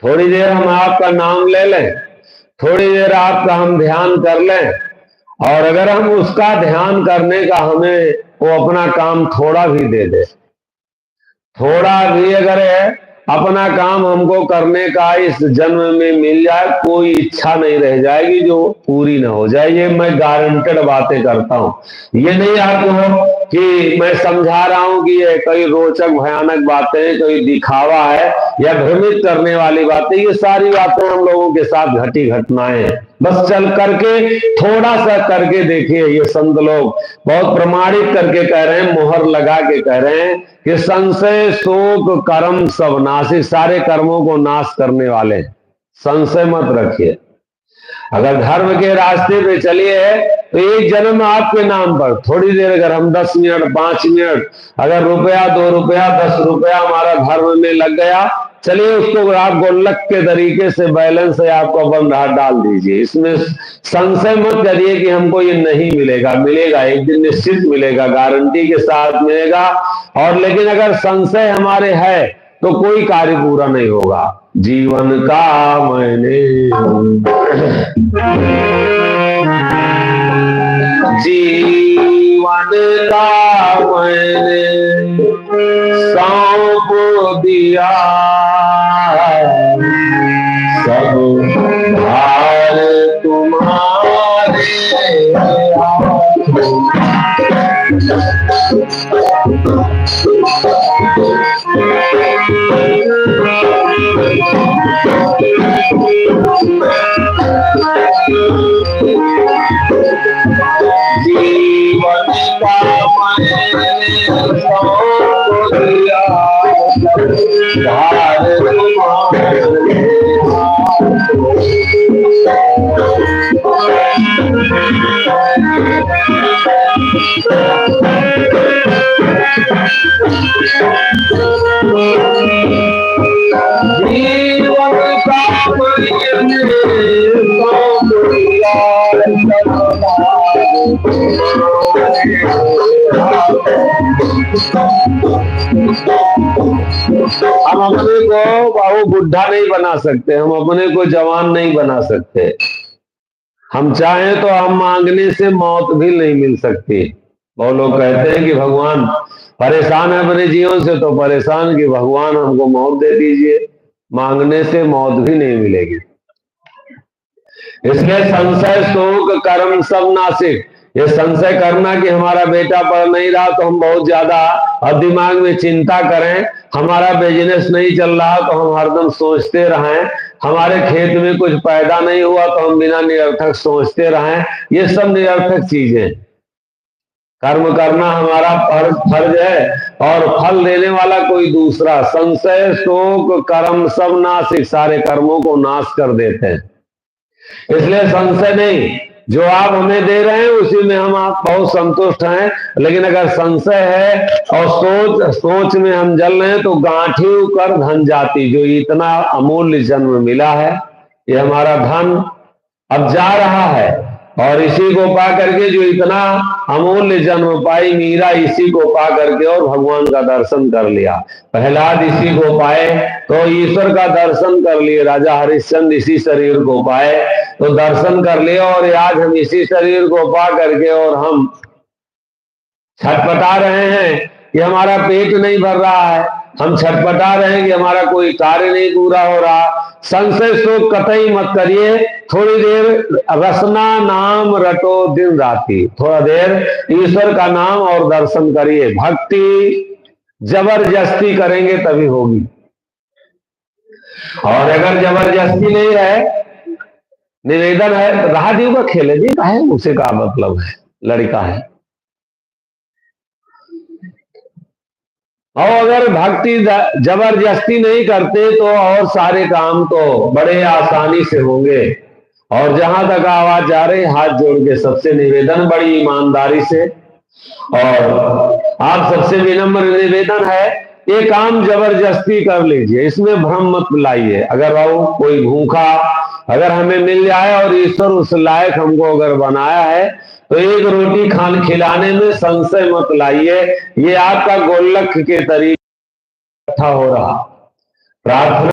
थोड़ी देर हम आपका नाम ले लें, थोड़ी देर आपका हम ध्यान कर लें, और अगर हम उसका ध्यान करने का हमें वो अपना काम थोड़ा भी दे दे, थोड़ा भी अगर अपना काम हमको करने का इस जन्म में मिल जाए, कोई इच्छा नहीं रह जाएगी जो पूरी ना हो जाए। ये मैं गारंटेड बातें करता हूं। ये नहीं आपको कि मैं समझा रहा हूं कि ये कोई रोचक भयानक बातें, कोई दिखावा है या भ्रमित करने वाली बातें। ये सारी बातें हम लोगों के साथ घटी घटनाएं हैं। बस चल करके थोड़ा सा करके देखिए। ये संत लोग बहुत प्रमाणित करके कह रहे हैं, मोहर लगा के कह रहे हैं कि संशय शोक कर्म सब नासी, सारे कर्मों को नाश करने वाले। संशय मत रखिए। अगर धर्म के रास्ते पे चलिए तो एक जन्म आपके नाम पर, थोड़ी देर अगर हम 10 मिनट 5 मिनट अगर रुपया 2 रुपया 10 रुपया हमारा धर्म में लग गया, चलिए उसको आप गुल्लक के तरीके से बैलेंस है आपका बन रहा, डाल दीजिए। इसमें संशय मत करिए कि हमको ये नहीं मिलेगा। मिलेगा, एक दिन निश्चित मिलेगा, गारंटी के साथ मिलेगा। और लेकिन अगर संशय हमारे है तो कोई कार्य पूरा नहीं होगा। जीवन का मैंने जीवन का मैंने सौंप दिया, सब भार तुम्हारे जीवन का मैंने सौंप दिया, भार तुम्हारे जीवन का मैंने सौंप दिया, हम अपने को बाबू बुढ़ा नहीं बना सकते, हम अपने को जवान नहीं बना सकते। हम चाहें तो हम मांगने से मौत भी नहीं मिल सकती। बहुत लोग कहते हैं कि भगवान परेशान है अपने जीवन से, तो परेशान कि भगवान हमको मौत दे दीजिए। मांगने से मौत भी नहीं मिलेगी। इसलिए संशय शोक कर्म सब नासिक। ये संशय करना कि हमारा बेटा पढ़ नहीं रहा तो हम बहुत ज्यादा और दिमाग में चिंता करें, हमारा बिजनेस नहीं चल रहा तो हम हरदम सोचते रहें, हमारे खेत में कुछ पैदा नहीं हुआ तो हम बिना निरर्थक सोचते रहें, ये सब निरर्थक चीजें। कर्म करना हमारा फर्ज है और फल देने वाला कोई दूसरा। संशय शोक कर्म सब नासिक, सारे कर्मों को नाश कर देते हैं। इसलिए संशय नहीं, जो आप हमें दे रहे हैं उसी में हम आप बहुत संतुष्ट हैं। लेकिन अगर संशय है और सोच में हम जल रहे हैं तो गांठी कर धन जाती, जो इतना अमूल्य जन्म मिला है, ये हमारा धन अब जा रहा है। और इसी को पा करके जो इतना अमूल्य जन्म पाई मीरा, इसी को पा करके और भगवान का दर्शन कर लिया। प्रहलाद इसी को पाए तो ईश्वर का दर्शन कर लिए। राजा हरिश्चंद्र इसी शरीर को पाए तो दर्शन कर लिए। और आज हम इसी शरीर को पा करके और हम छटपटा रहे हैं कि हमारा पेट नहीं भर रहा है, हम छटपटा रहे हैं कि हमारा कोई कार्य नहीं पूरा हो रहा। संशय शोक कतई मत करिए। थोड़ी देर रसना नाम रटो दिन राती, थोड़ा देर ईश्वर का नाम और दर्शन करिए। भक्ति जबरदस्ती करेंगे तभी होगी, और अगर जबरदस्ती नहीं है, निवेदन है, राहदीव का खेले जी का है, उसे का मतलब है, लड़का है। और अगर भक्ति जबरदस्ती नहीं करते तो और सारे काम तो बड़े आसानी से होंगे। और जहां तक आवाज जा रही, हाथ जोड़ के सबसे निवेदन, बड़ी ईमानदारी से और आप सबसे विनम्र निवेदन है, ये काम जबरदस्ती कर लीजिए, इसमें भ्रम मत लाइए। अगर वो कोई भूखा अगर हमें मिल जाए और ईश्वर उस लायक हमको अगर बनाया है तो एक रोटी खान खिलाने में संशय मत लाइए। ये आपका गोलक के तरीके हो रहा प्रार्थना